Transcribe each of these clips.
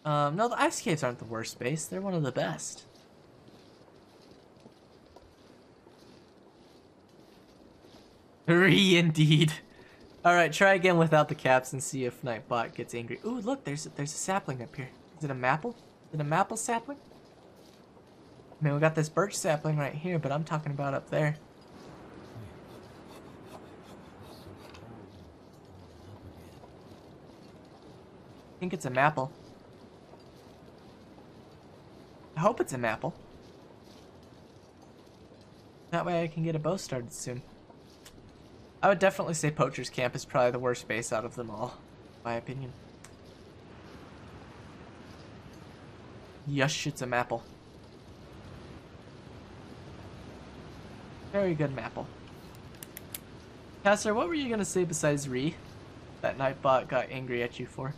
No, the ice caves aren't the worst base. They're one of the best. Indeed. Alright, try again without the caps and see if Nightbot gets angry. Ooh, look, there's a sapling up here. Is it a maple? Is it a maple sapling? I mean, we got this birch sapling right here, but I'm talking about up there. I think it's a maple. I hope it's a maple. That way I can get a bow started soon. I would definitely say Poacher's Camp is probably the worst base out of them all, in my opinion. Yush, it's a maple. Very good maple. Caster, what were you gonna say besides Ree that Nightbot got angry at you for?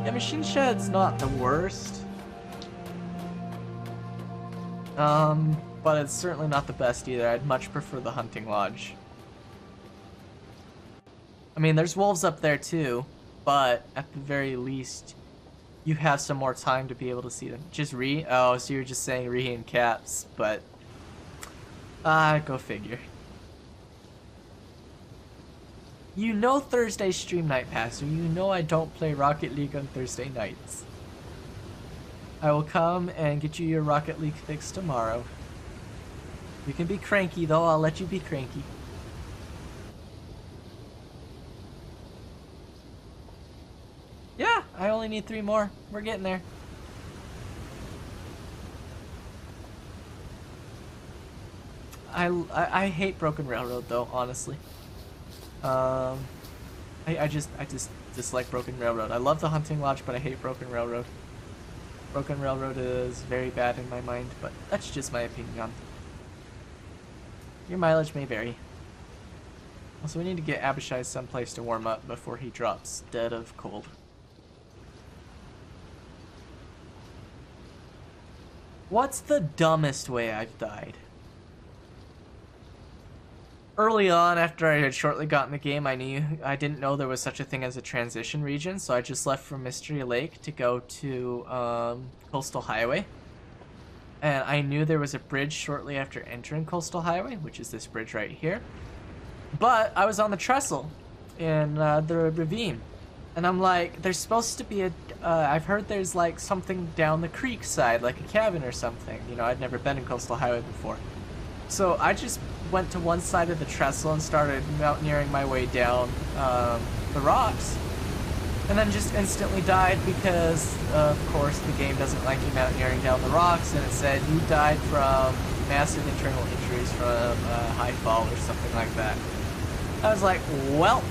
Yeah, Machine Shed's not the worst. But it's certainly not the best either. I'd much prefer the Hunting Lodge. I mean, there's wolves up there too, but at the very least, you have some more time to be able to see them. Just Ree? Oh, so you're just saying Ree and caps, but... go figure. You know Thursday stream night, Pastor. You know I don't play Rocket League on Thursday nights. I will come and get you your Rocket League fix tomorrow. You can be cranky though, I'll let you be cranky. Yeah, I only need 3 more. We're getting there. I hate Broken Railroad though, honestly. I just dislike Broken Railroad. I love the Hunting Lodge, but I hate Broken Railroad. Broken Railroad is very bad in my mind, but that's just my opinion. Your mileage may vary. Also, we need to get Abishai someplace to warm up before he drops dead of cold. What's the dumbest way I've died? Early on, after I had shortly gotten the game, I didn't know there was such a thing as a transition region, so I just left from Mystery Lake to go to Coastal Highway. And I knew there was a bridge shortly after entering Coastal Highway, which is this bridge right here. But I was on the trestle in the ravine. And I'm like, there's supposed to be a... I've heard there's like something down the creek side, like a cabin or something. You know, I'd never been in Coastal Highway before. So I just went to one side of the trestle and started mountaineering my way down the rocks. And then just instantly died because, of course, the game doesn't like you mountaineering down the rocks. And it said you died from massive internal injuries from a high fall or something like that. I was like, well...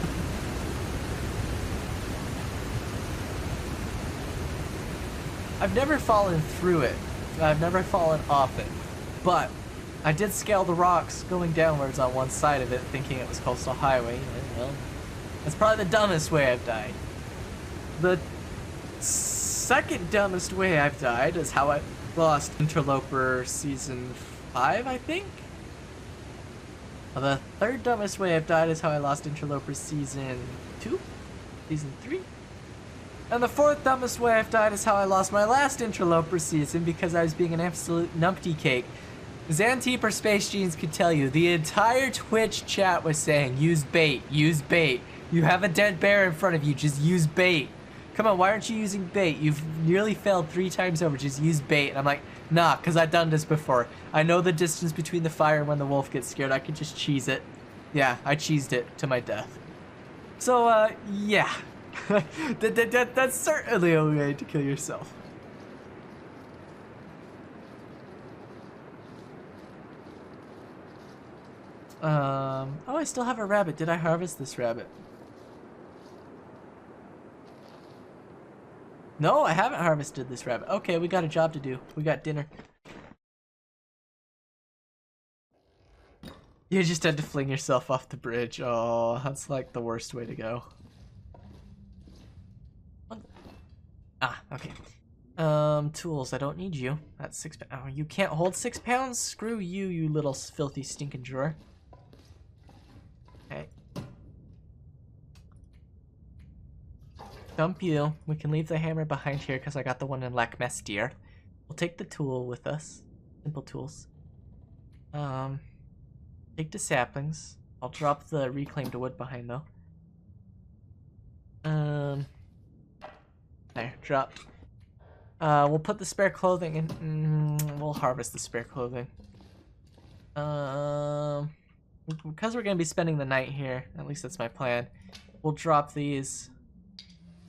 I've never fallen through it. I've never fallen off it. But I did scale the rocks going downwards on one side of it, thinking it was Coastal Highway. And, well, that's probably the dumbest way I've died. The second dumbest way I've died is how I lost Interloper Season 5, I think? Well, the third dumbest way I've died is how I lost Interloper Season 2? Season 3? And the fourth dumbest way I've died is how I lost my last Interloper season because I was being an absolute numpty cake. Xantipe or Space Jeans could tell you, the entire Twitch chat was saying, use bait, use bait. You have a dead bear in front of you, just use bait. Come on, why aren't you using bait? You've nearly failed 3 times over, just use bait. And I'm like, nah, because I've done this before. I know the distance between the fire and when the wolf gets scared, I could just cheese it. Yeah, I cheesed it to my death. So, yeah. That's certainly a way to kill yourself. Oh, I still have a rabbit. Did I harvest this rabbit? No, I haven't harvested this rabbit. Okay, we got a job to do. We got dinner. You just had to fling yourself off the bridge. Oh, that's like the worst way to go. Ah, okay. Tools. I don't need you. That's 6 pounds. Oh, you can't hold 6 pounds? Screw you, you little filthy stinking drawer. Okay. Dump you. We can leave the hammer behind here because I got the one in Lackmestier. We'll take the tool with us. Simple tools. Take the saplings. I'll drop the reclaimed wood behind though. There, dropped. We'll put the spare clothing in. We'll harvest the spare clothing. Because we're gonna be spending the night here, at least that's my plan. We'll drop these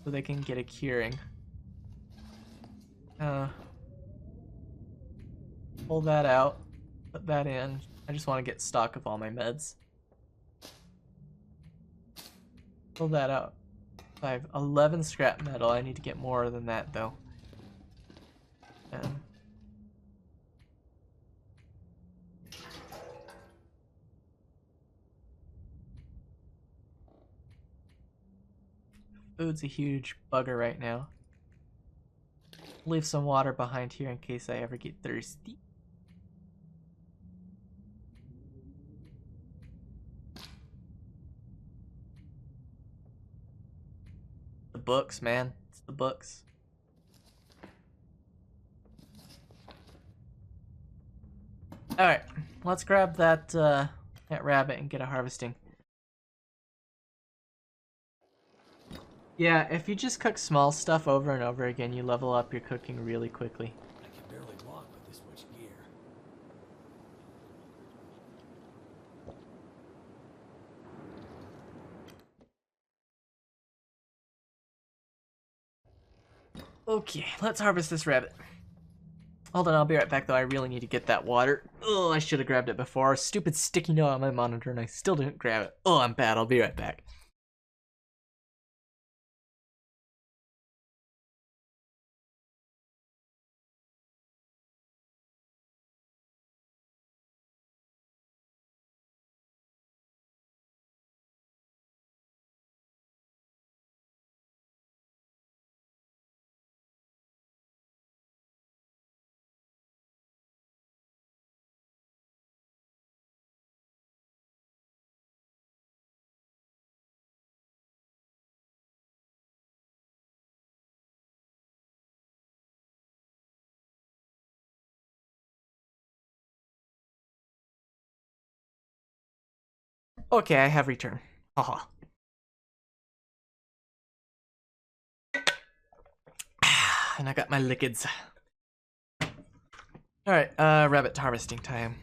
so they can get a curing. Pull that out, put that in. I just want to get stock of all my meds. Pull that out. I have 11 scrap metal. I need to get more than that though. Food's a huge bugger right now. Leave some water behind here in case I ever get thirsty. The books, man. It's the books. Alright, let's grab that rabbit and get a harvesting. Yeah, if you just cook small stuff over and over again, you level up your cooking really quickly. I can barely walk with this much gear. Okay, let's harvest this rabbit. Hold on, I'll be right back though. I really need to get that water. Oh, I should have grabbed it before. Stupid sticky note on my monitor and I still didn't grab it. Oh, I'm bad. I'll be right back. Okay, I have returned. Haha. And I got my liquids. Alright, rabbit harvesting time.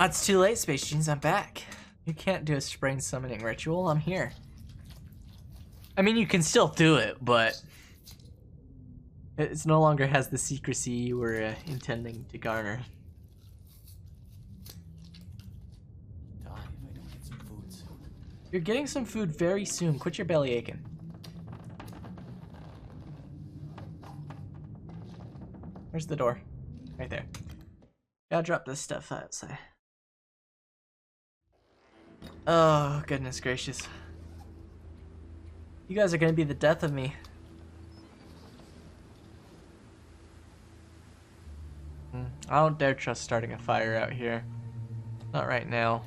It's too late, Space Jeans. I'm back. You can't do a spring summoning ritual. I'm here. I mean, you can still do it, but it no longer has the secrecy you were intending to garner. Die if I don't get some food soon. You're getting some food very soon. Quit your belly aching. Where's the door? Right there. Gotta drop this stuff outside. Oh, goodness gracious. You guys are gonna be the death of me. I don't dare trust starting a fire out here. Not right now.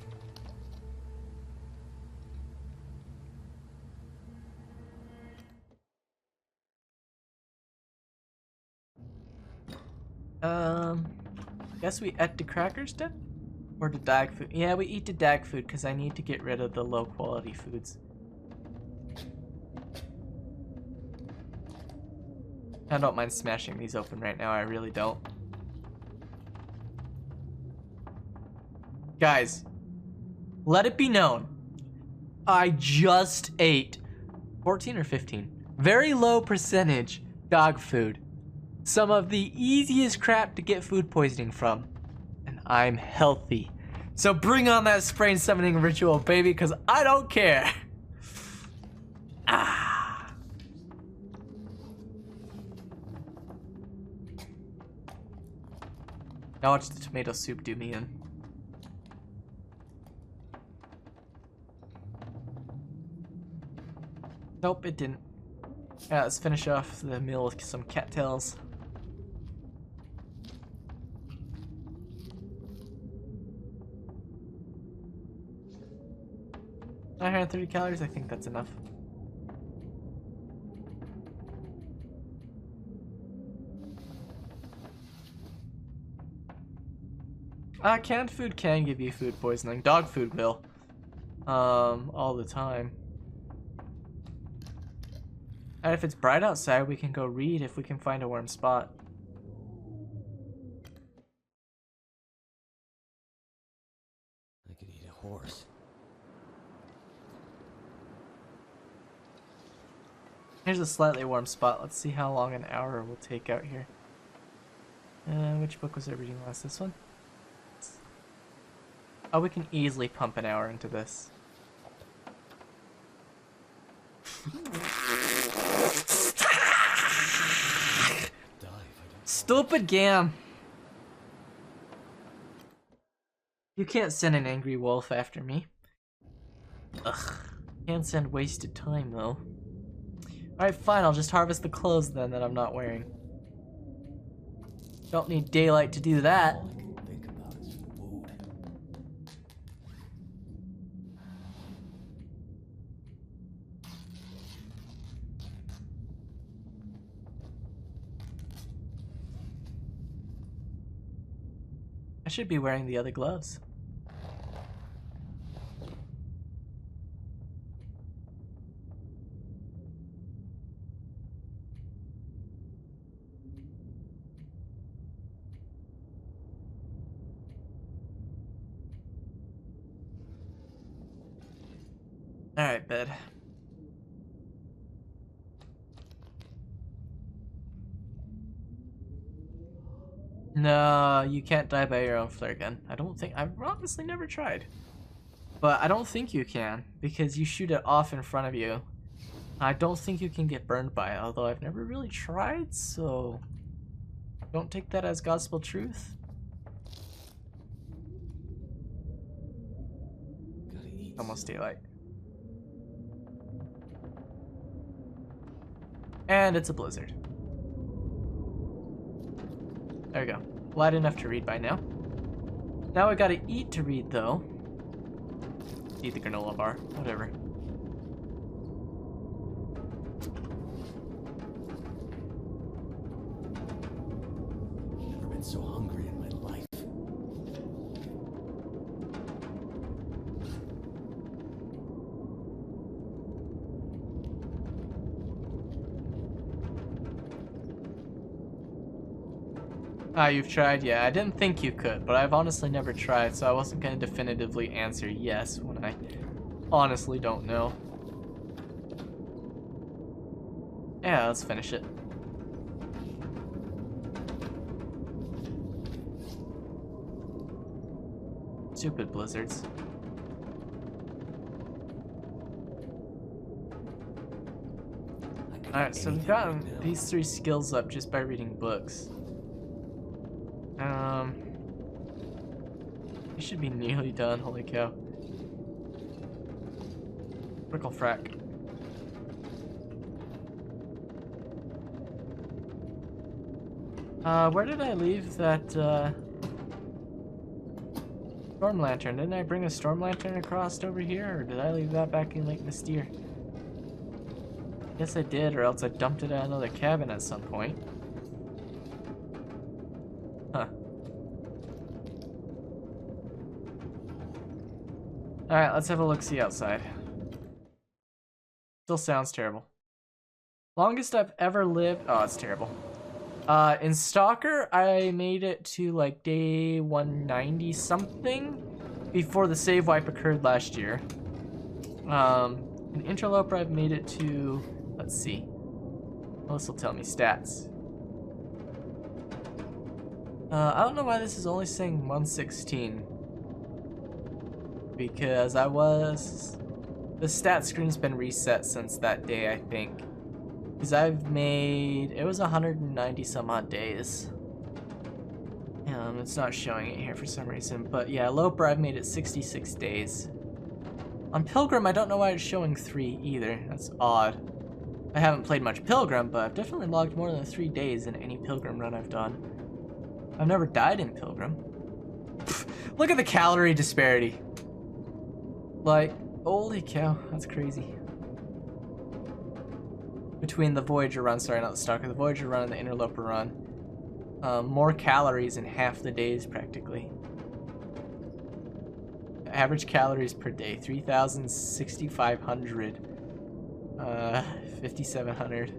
Guess we ate the crackers then? Or the dag food? Yeah, we eat the dag food because I need to get rid of the low quality foods. I don't mind smashing these open right now, I really don't. Guys, let it be known, I just ate 14 or 15, very low percentage dog food. Some of the easiest crap to get food poisoning from. And I'm healthy. So bring on that spring summoning ritual, baby, because I don't care. Ah. Now watch the tomato soup do me in. Nope, it didn't. Yeah, let's finish off the meal with some cattails. $930 I think that's enough. Canned food can give you food poisoning. Dog food will. All the time. And if it's bright outside, we can go read if we can find a warm spot. I could eat a horse. Here's a slightly warm spot. Let's see how long an hour will take out here. Which book was I reading last? This one? Oh, we can easily pump an hour into this. Stupid game! You can't send an angry wolf after me. Ugh. Can't send wasted time, though. Alright, fine, I'll just harvest the clothes then that I'm not wearing. Don't need daylight to do that. All I can think about is food. I should be wearing the other gloves. Alright, bed. No, you can't die by your own flare gun. I don't think, I've honestly never tried. But I don't think you can, because you shoot it off in front of you. I don't think you can get burned by it, although I've never really tried, so don't take that as gospel truth. Gotta eat. Almost daylight. And it's a blizzard. There we go. Light enough to read by now. Now I gotta eat to read, though. Eat the granola bar. Whatever. Never been so hungry in my life. Ah, you've tried? Yeah, I didn't think you could, but I've honestly never tried, so I wasn't going to definitively answer yes when I honestly don't know. Yeah, let's finish it. Stupid blizzards. Alright, so we've gotten these 3 skills up just by reading books. We should be nearly done, holy cow. Prickle frack. Where did I leave that, storm lantern? Didn't I bring a storm lantern across over here, or did I leave that back in Lake Mystere? Guess I did, or else I dumped it at another cabin at some point. Huh. Alright, let's have a look-see outside. Still sounds terrible. Longest I've ever lived... Oh, it's terrible. In Stalker, I made it to, like, day 190-something before the save wipe occurred last year. In Interloper, I've made it to... Let's see. This will tell me stats. I don't know why this is only saying 116. Because the stat screen's been reset since that day, I think. Because I've made, it was 190 some odd days. It's not showing it here for some reason, but yeah, Loper, I've made it 66 days. On Pilgrim, I don't know why it's showing 3 either. That's odd. I haven't played much Pilgrim, but I've definitely logged more than 3 days in any Pilgrim run I've done. I've never died in Pilgrim. Pfft, look at the calorie disparity. Like, holy cow, that's crazy. Between the Voyager run, sorry, not the Stalker, the Voyager run and the Interloper run. More calories in half the days, practically. Average calories per day, 3,000, 6,500, 5,700,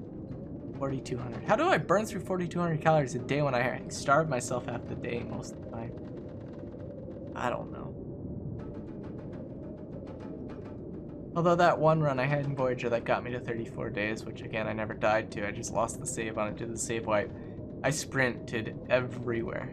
4,200. How do I burn through 4,200 calories a day when I starve myself half the day most of the time? I don't know. Although that one run I had in Voyager that got me to 34 days, which again I never died to, I just lost the save on it to the save wipe. I sprinted everywhere.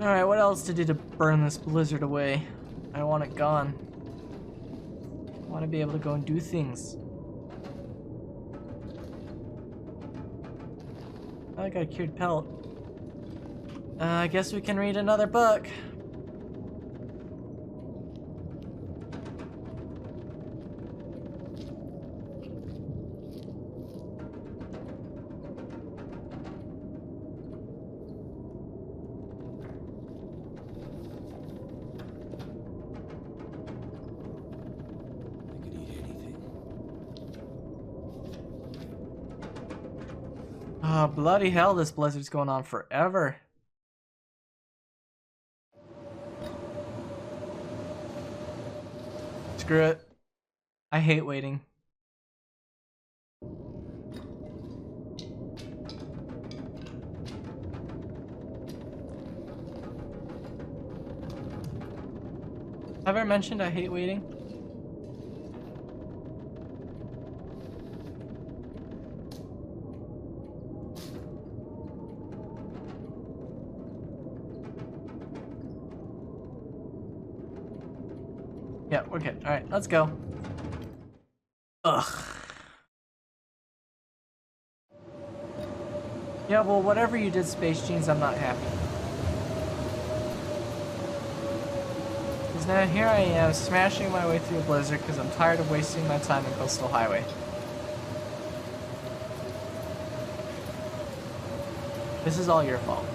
Alright, what else to do to burn this blizzard away? I want it gone. I want to be able to go and do things. I got a cured pelt. I guess we can read another book. Oh, bloody hell, this blizzard's going on forever. Screw it. I hate waiting. Have I mentioned I hate waiting? Yeah, we're good. Alright, let's go. Ugh. Yeah, well, whatever you did, Space Jeans, I'm not happy. Because now here I am, smashing my way through a blizzard because I'm tired of wasting my time in Coastal Highway. This is all your fault.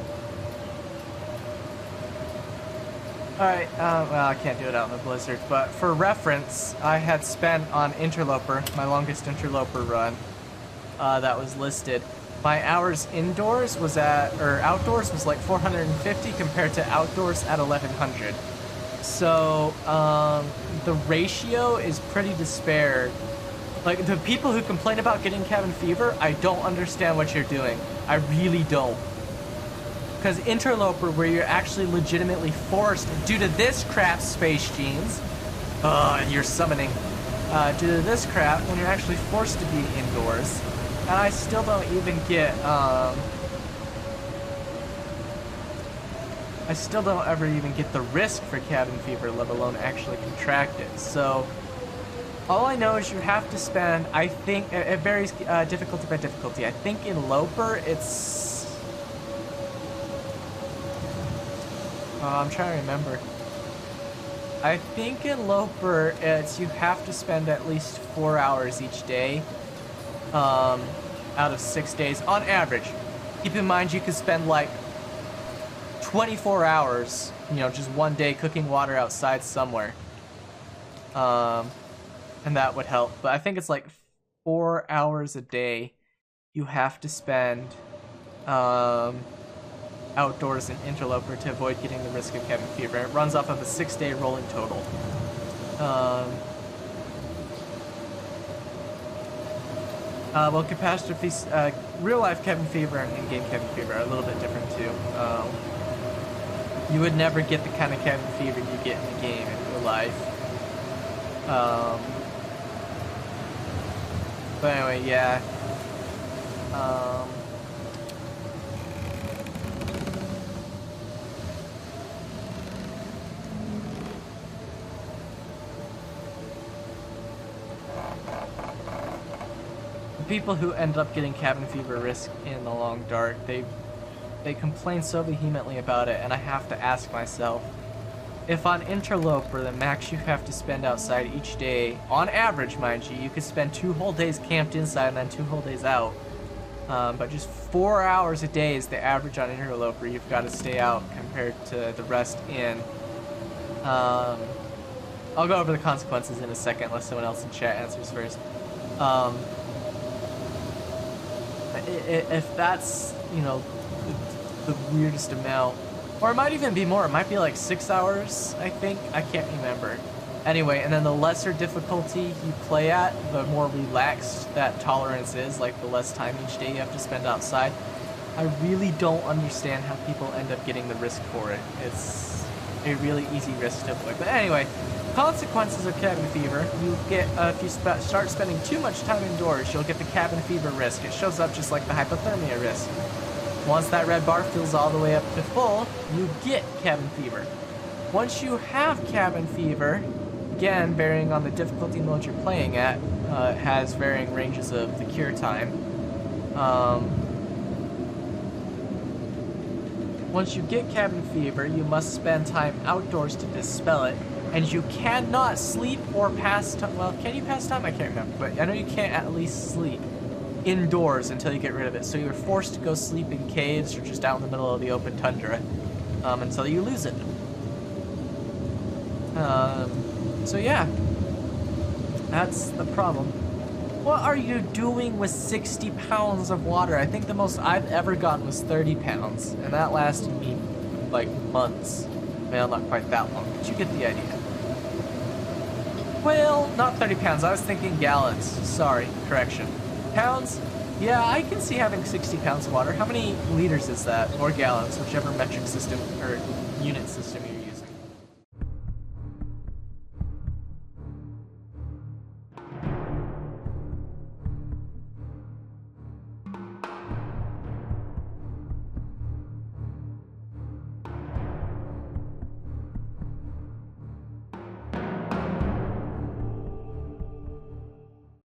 Alright, well, I can't do it out in the blizzard, but for reference, I had spent on Interloper, my longest Interloper run, that was listed. My hours indoors was outdoors was like 450 compared to outdoors at 1100. So, the ratio is pretty disparate. Like, the people who complain about getting cabin fever, I don't understand what you're doing. I really don't. Because Interloper, where you're actually legitimately forced, due to this crap, Space Jeans, you're summoning, due to this crap, when you're actually forced to be indoors, and I still don't even get, I still don't ever even get the risk for cabin fever, let alone actually contract it. So, all I know is you have to spend, I think, it varies difficulty by difficulty. I think in Loper, it's... I'm trying to remember. I think in Loper, it's you have to spend at least 4 hours each day, out of 6 days, on average. Keep in mind you could spend like 24 hours, you know, just one day cooking water outside somewhere. And that would help. But I think it's like 4 hours a day you have to spend, outdoors in Interloper to avoid getting the risk of cabin fever. It runs off of a 6-day rolling total. Well, catastrophes, real-life cabin fever and in-game cabin fever are a little bit different too. you would never get the kind of cabin fever you get in the game in real life. But anyway, yeah. The people who end up getting cabin fever risk in the long dark, they complain so vehemently about it, and I have to ask myself, if on Interloper, the max you have to spend outside each day, on average, mind you, you could spend 2 whole days camped inside and then 2 whole days out. But just 4 hours a day is the average on Interloper you've got to stay out compared to the rest in. I'll go over the consequences in a second unless someone else in chat answers first. If that's, you know, the weirdest amount, or it might even be more, it might be like 6 hours, I think, I can't remember. Anyway, and then the lesser difficulty you play at, the more relaxed that tolerance is, like the less time each day you have to spend outside. I really don't understand how people end up getting the risk for it. It's a really easy risk to avoid. But anyway, consequences of cabin fever. You get, if you start spending too much time indoors, you'll get the cabin fever risk. It shows up just like the hypothermia risk. Once that red bar fills all the way up to full, you get cabin fever. Once you have cabin fever, again, varying on the difficulty mode you're playing at, it has varying ranges of the cure time. Once you get cabin fever, you must spend time outdoors to dispel it, and you cannot sleep or pass time. Well, can you pass time? I can't remember, but I know you can't at least sleep indoors until you get rid of it. So you're forced to go sleep in caves or just out in the middle of the open tundra until you lose it. So yeah, that's the problem. What are you doing with 60 pounds of water? I think the most I've ever gotten was 30 pounds, and that lasted me like months. Well, not quite that long, but you get the idea. Well, not 30 pounds, I was thinking gallons. Sorry, correction. Pounds? Yeah, I can see having 60 pounds of water. How many liters is that? Or gallons, whichever metric system or unit system you're